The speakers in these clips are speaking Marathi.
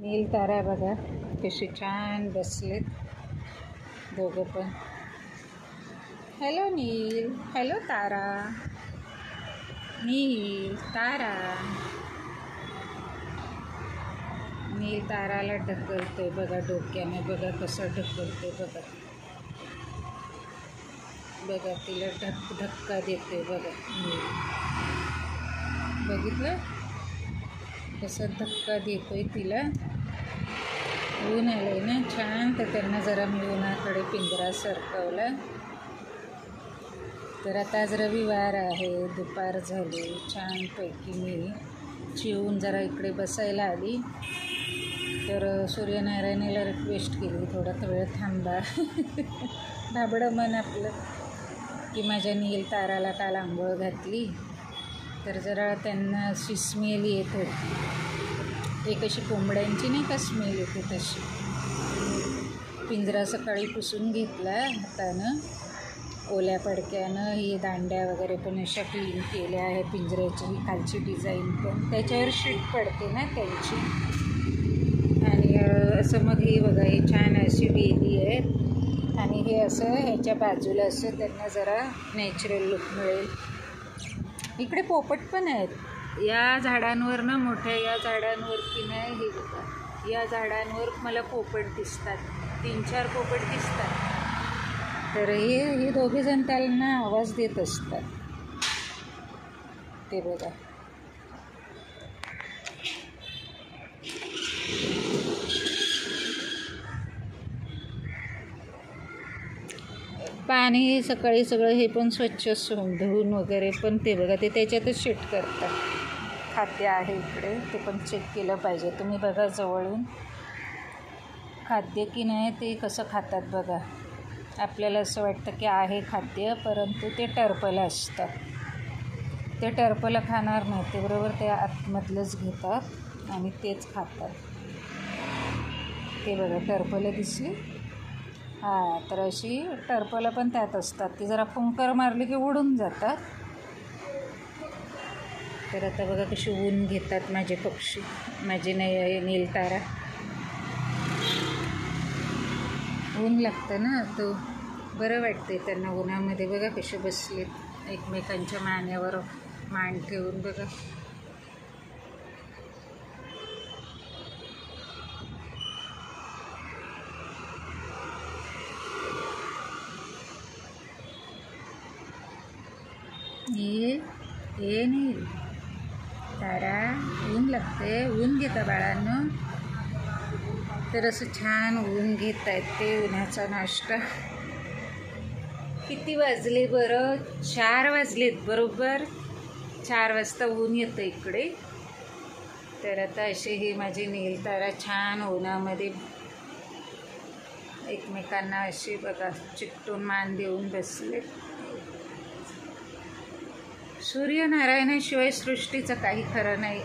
नील तारा बघा कशी छान बसलेत दोघं पण. हॅलो नील, हॅलो तारा. नील तारा. नील ताराला ढकलतोय बघा डोक्याने, बघा कसं ढकलतोय बघा. बघा तिला धक्का देतोय बघा नील. बघितलं कसं धक्का देतोय तिला. ऊन आलंय ना छान, तर त्यांना जरा मी उन्हाकडे पिंजरा सरकवला. तर आता आज रविवार आहे, दुपार झाली, छानपैकी मी चिवून जरा इकडे बसायला आली. तर सूर्यनारायणाला रिक्वेस्ट केली थोडा वेळ थांबा. भाबडं मन आपलं की माझ्या नील ताराला काल आंघोळ घातली, तर जरा त्यांना अशी स्मेल येत होती. एक अशी कोंबड्यांची नाही का स्मेल येते तशी. पिंजरा सकाळी पुसून घेतला हातानं ओल्या पडक्यानं. ही दांड्या वगैरे पण अशा क्लीन केल्या आहे पिंजऱ्याची. ही खालची डिझाईन पण त्याच्यावर शीट पडते ना त्यांची. आणि असं मग ही बघा ही छान अशी वेली आहेत आणि हे असं ह्याच्या बाजूला असं त्यांना जरा नॅचरल लुक मिळेल. इकडे पोपट पण आहेत या झाडांवर ना, मोठ्या या झाडांवर की नाही. हे बघा या झाडांवर मला पोपट दिसतात, 3-4 पोपट दिसतात. तर हे दोघेजण त्यांना आवाज देत असतात. ते बघा पाणी सकाळी सगळं हे पण स्वच्छ धुवून वगैरे पण ते बघा ते त्याच्यातच शिट करतात. खाद्य आहे इकडे, ते पण चेक केलं पाहिजे तुम्ही. बघा जवळून खाद्य की नाही ते कसं खातात बघा. आपल्याला असं वाटतं की आहे खाद्य, परंतु ते टरपलं असतं. ते टरपलं खाणार नाही ते, बरोबर ते आतमधलंच घेतात आणि तेच खातात. ते बघा टरपलं दिसली. हां, तर अशी टरपलं पण त्यात असतात. ती जरा फुंकर मारली की उडून जातात. तर आता बघा कशी ऊन घेतात माझे पक्षी, माझे नील तारा. ऊन लागतं ना, तो बरं वाटते त्यांना उन्हामध्ये. बघा कसे बसलेत एकमेकांच्या मानेवर मान ठेवून बघा. ये नील तारा, ऊन लागते, ऊन घेता बाळांनो. तर असं छान ऊन घेत आहेत ते, उन्हाचा नाश्ता. किती वाजले बरं? 4 वाजलेत बरोबर. 4 वाजता ऊन येतं इकडे. तर आता असे हे माझे नील तारा छान उन्हामध्ये एकमेकांना असे बघा चिकटून मान देऊन बसले. सूर्यनारायणाशिवाय सृष्टीचं काही खरं नाही.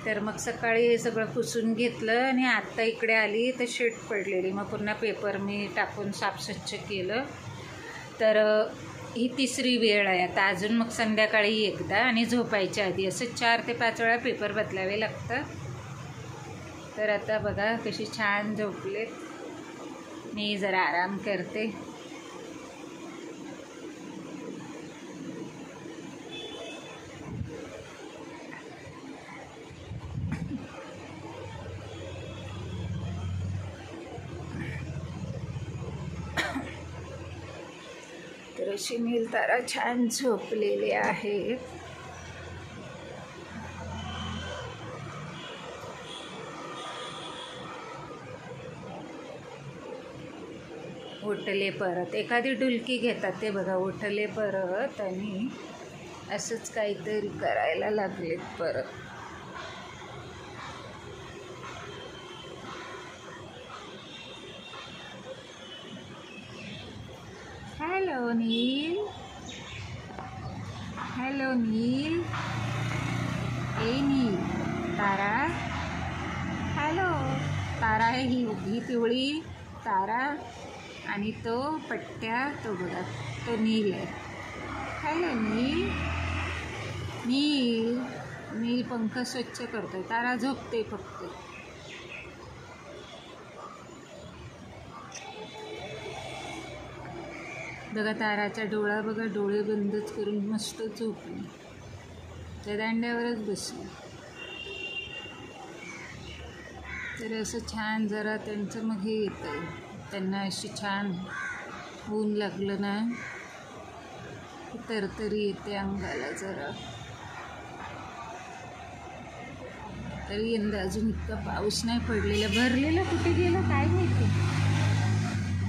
तर मग सकाळी हे सगळं पुसून घेतलं आणि आत्ता इकडे आली तर शीट पडलेली. मग पुन्हा पेपर मी टाकून साफस्वच्छ केलं. तर ही 3री वेळ आहे आता. अजून मग संध्याकाळी एकदा आणि झोपायच्या आधी असं 4 ते 5 वेळा पेपर बदलावे लागतात. तर आता बघा कशी छान झोपलेत. मी जरा आराम करते. तर अशी नील तारा छान झोपलेले आहेत. उठले परत, एखादी डुलकी घेतात ते बघा. उठले परत आणि असंच काहीतरी करायला लागलेत परत. हॅलो नील, हॅलो नील. ए नील तारा, हॅलो तारा. आहे ही पिवळी तारा आणि तो पट्ट्या, तो बघा तो नील आहे. हॅलो नील, नील नील पंख स्वच्छ करतोय. तारा झोपते फक्त. बघा ताराचा डोळा बघा, डोळे बंदच करून मस्त झोपली. त्या दांड्यावरच बसली. तर असं छान जरा त्यांचं मग हे येतं, त्यांना अशी छान ऊन लागलं ना तरतरी येते अंगाला जरा. तरी यंदा अजून इतका पाऊस नाही पडलेला. भरलेला कुठे गेला काय माहिती.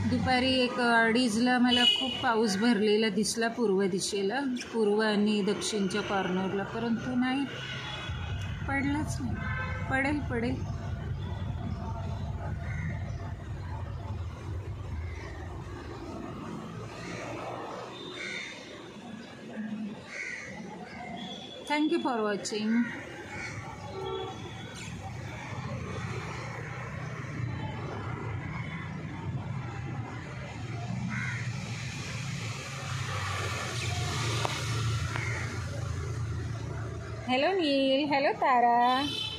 दुपारी 1:30ला मला खूप पाऊस भरलेला दिसला पूर्व दिशेला, पूर्व आणि दक्षिणच्या कॉर्नरला, परंतु नाही पडलाच नाही. पडेल. Thank you for watching. Hello Neil, hello Tara.